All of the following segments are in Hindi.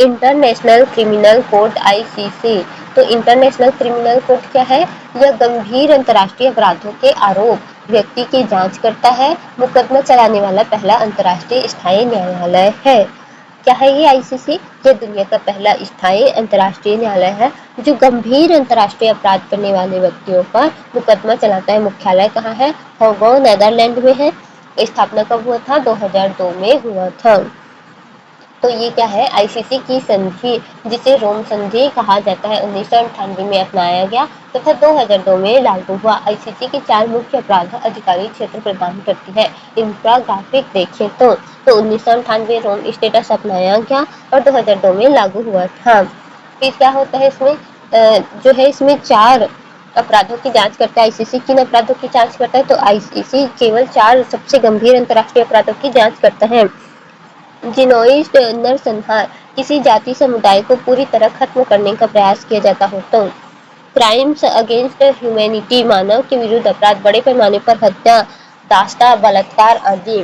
International criminal court ICC. तो इंटरनेशनल क्रिमिनल कोर्ट क्या है? यह गंभीर अंतर्राष्ट्रीय अपराधों के आरोप व्यक्ति की जांच करता है। मुकदमा चलाने वाला पहला अंतर्राष्ट्रीय स्थायी न्यायालय है। क्या है ये आईसीसी? ये दुनिया का पहला स्थायी अंतर्राष्ट्रीय न्यायालय है जो गंभीर अंतर्राष्ट्रीय अपराध करने वाले व्यक्तियों पर मुकदमा चलाता है। मुख्यालय कहाँ है? हांगकांग नेदरलैंड में है। स्थापना कब हुआ था? 2002 में हुआ था। तो ये क्या है? आईसीसी की संधि, जिसे रोम संधि कहा जाता है, 1998 में अपनाया गया तथा 2002 में लागू हुआ। आईसीसी के 4 मुख्य अपराध अधिकारी क्षेत्र प्रदान करती है। इनका ग्राफिक देखें तो 1998 रोम स्टेटस अपनाया गया और 2002 में लागू हुआ था। फिर क्या होता है इसमें? जो है इसमें 4 अपराधों की जांच करता है। आईसीसी किन अपराधों की जांच करता है? तो आईसीसी केवल 4 सबसे गंभीर अंतर्राष्ट्रीय अपराधों की जांच करता है। जिनोइस्ट नरसंहार, किसी जाति समुदाय को पूरी तरह खत्म करने का प्रयास किया जाता हो तो। क्राइम्स अगेंस्ट ह्यूमैनिटी, मानव के विरुद्ध अपराध, बड़े पैमाने पर हत्या, दास्ता, बलात्कार आदि।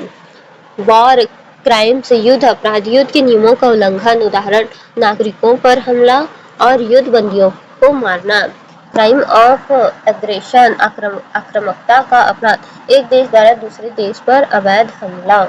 वॉर क्राइम्स, युद्ध अपराध, युद्ध के नियमों का उल्लंघन, उदाहरण नागरिकों पर हमला और युद्ध बंदियों को मारना। क्राइम ऑफ एग्रेशन, आक्रामकता का अपराध, एक देश द्वारा दूसरे देश पर अवैध हमला।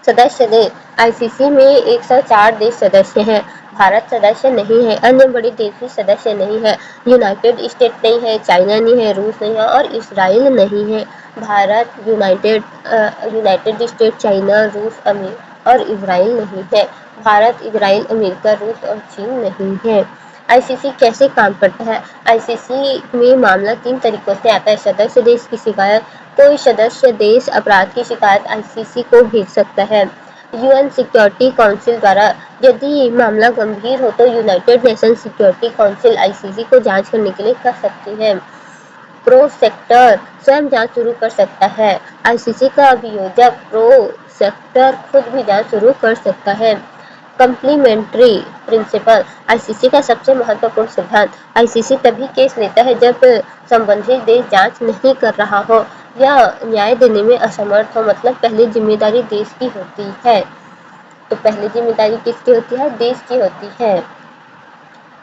सदस्य देश, आईसीसी में 104 देश सदस्य हैं। भारत सदस्य नहीं है। अन्य बड़े देश भी सदस्य नहीं है। यूनाइटेड स्टेट नहीं है, चाइना नहीं है, रूस नहीं है और इसराइल नहीं है। भारत, यूनाइटेड स्टेट, चाइना, रूस और इसराइल नहीं है। भारत, इसराइल, अमेरिका, रूस और चीन नहीं है। आईसीसी कैसे काम करता है? आईसीसी में मामला 3 तरीकों से आता है। सदस्य देश की शिकायत, कोई सदस्य देश अपराध की शिकायत आईसीसी को भेज सकता है। यूएन सिक्योरिटी काउंसिल द्वारा, यदि मामला गंभीर हो तो United nation security council ICC को जांच करने के लिए कह सकती है। प्रोसेक्टर स्वयं जांच शुरू कर सकता है। आईसीसी का अभियोजक प्रोसेक्टर खुद भी जांच शुरू कर सकता है। कम्प्लीमेंट्री प्रिंसिपल, आईसीसी का सबसे महत्वपूर्ण सिद्धांत, आईसीसी तभी केस लेता है जब संबंधित देश जांच नहीं कर रहा हो या न्याय देने में असमर्थ हो, मतलब पहली जिम्मेदारी देश की होती है। तो पहली जिम्मेदारी किसकी होती है? देश की होती है।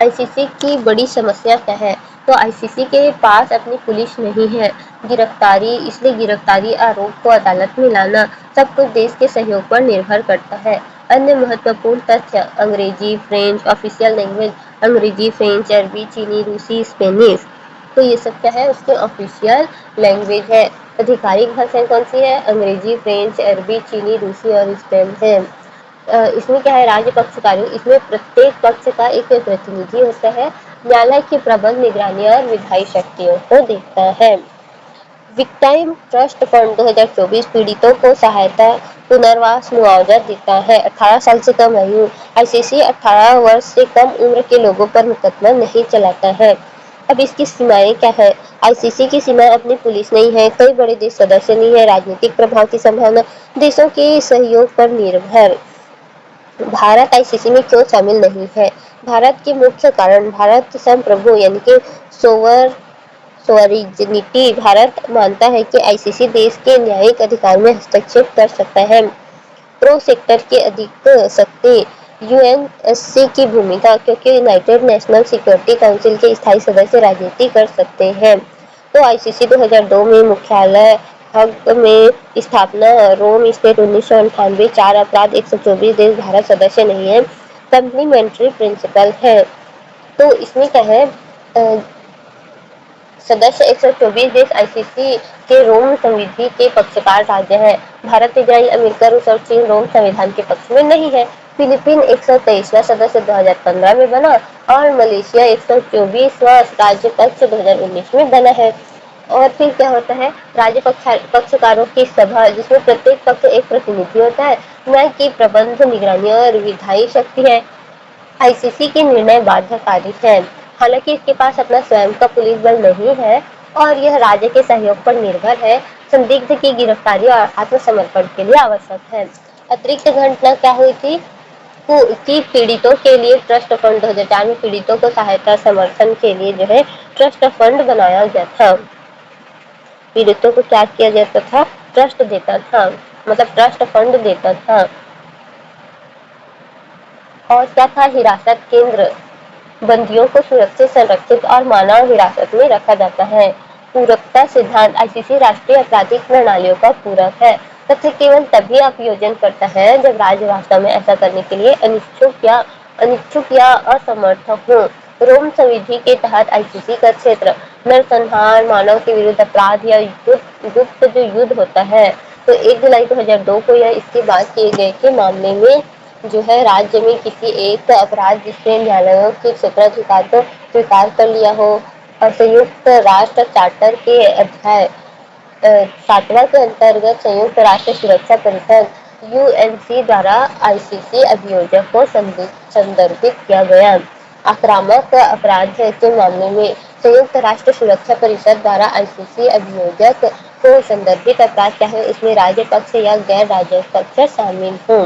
आईसीसी की बड़ी समस्या क्या है? तो आईसीसी के पास अपनी पुलिस नहीं है। गिरफ्तारी, इसलिए गिरफ्तारी आरोप को अदालत में लाना सब कुछ देश के सहयोग पर निर्भर करता है। अन्य महत्वपूर्ण तथ्य, अंग्रेजी, फ्रेंच, ऑफिशियल लैंग्वेज, अंग्रेजी, फ्रेंच, अरबी, चीनी, रूसी, स्पेनिश। तो ये सब क्या है? उसके ऑफिशियल लैंग्वेज है। आधिकारिक भाषाएं कौन सी है? अंग्रेजी, फ्रेंच, अरबी, चीनी, रूसी और स्पेनिश है। इसमें क्या है? राज्य पक्षकारी, इसमें प्रत्येक पक्ष का एक प्रतिनिधि होता है। न्यायालय की प्रबंध, निगरानी और विधायी शक्तियों को देखता है। विक्टाइम ट्रस्ट फंड 2024 पीड़ितों को सहायता, पुनर्वास, मुआवजा देता है। 18 साल से कम आयु, आईसीसी 18 वर्ष से कम उम्र के लोगों पर मुकदमा नहीं चलाता है। अब इसकी सीमाएं क्या है? आईसीसी की सीमाएं, अपनी पुलिस नहीं है, कई बड़े देश सदस्य नहीं है, राजनीतिक प्रभाव की संभावना, देशों के सहयोग पर निर्भर। भारत आईसीसी में क्यों शामिल नहीं है? भारत के मुख्य कारण, भारत संप्रभु यानी कि सोवरेनिटी, भारत मानता है कि आईसीसी देश के न्यायिक अधिकार में हस्तक्षेप कर सकता है। प्रो सेक्टर की अधिक शक्ति, यूएनएससी की भूमिका, क्योंकि यूनाइटेड नेशनल सिक्योरिटी काउंसिल के स्थायी सदस्य राजनीति कर सकते हैं। तो आईसीसी 2002 में मुख्यालय हग में, स्थापना रोम स्टेट 1998, 4 अपराध, 124 देश, भारत सदस्य नहीं है। कम्प्लीमेंट्री प्रिंसिपल है। तो इसमें क्या है? सदस्य 124 देश आईसीसी के रोम संधि के पक्षकार राज्य हैं। भारत, इजराइल, अमेरिका, रूस और चीन रोम संविधान के पक्ष में नहीं है। फिलीपीन 123वां सदस्य 2015 में बना और मलेशिया 124वां राज्य पक्ष 2019 में बना है। और फिर क्या होता है? राज्य पक्षकारों की सभा, जिसमें प्रत्येक पक्ष एक प्रतिनिधि होता है। न्याय की प्रबंध, निगरानी और विधायी शक्ति है। आईसीसी के निर्णय बाध्यकारी हैं, हालांकि इसके पास अपना स्वयं का पुलिस बल नहीं है और यह राज्य के सहयोग पर निर्भर है। संदिग्ध की गिरफ्तारी और आत्मसमर्पण के लिए आवश्यक है। अतिरिक्त घटना क्या हुई थी? कि पीड़ितों के लिए ट्रस्ट फंड, 2004 में पीड़ितों को सहायता समर्थन के लिए जो है ट्रस्ट फंड बनाया गया था। पीड़ितों को क्या किया जाता था? ट्रस्ट देता था, मतलब ट्रस्ट फंड देता था। और क्या था हिरासत केंद्र, बंदियों को सुरक्षित, संरक्षित और मानव हिरासत में रखा जाता है। पूरकता सिद्धांत आईसीसी राष्ट्रीय आपराधिक प्रणालियों का पूरक है। तथ्य केवल तभी अभियोजन करता है जब राज्य वास्तव में ऐसा करने के लिए अनिच्छुक या असमर्थ हो। रोम संविधि के तहत आईसीसी का क्षेत्र नरसंहार, मानव के विरुद्ध अपराध या गुप्त जो युद्ध होता है। तो 1 जुलाई 2002 को यह इसकी बात किए गए के मामले में जो है राज्य में किसी एक अपराध जिसने न्यायालयों के क्षेत्राधिकार को स्वीकार कर लिया हो और संयुक्त राष्ट्र चार्टर के अध्याय 7वां के अंतर्गत संयुक्त राष्ट्र सुरक्षा परिषद यूएनसी द्वारा आईसीसी अभियोजक को संदर्भित किया गया। आक्रामक अपराध के मामले में संयुक्त राष्ट्र सुरक्षा परिषद द्वारा आईसीसी अभियोजक को संदर्भित अपराध चाहे इसमें राज्य पक्ष या गैर राज्य पक्ष शामिल हों।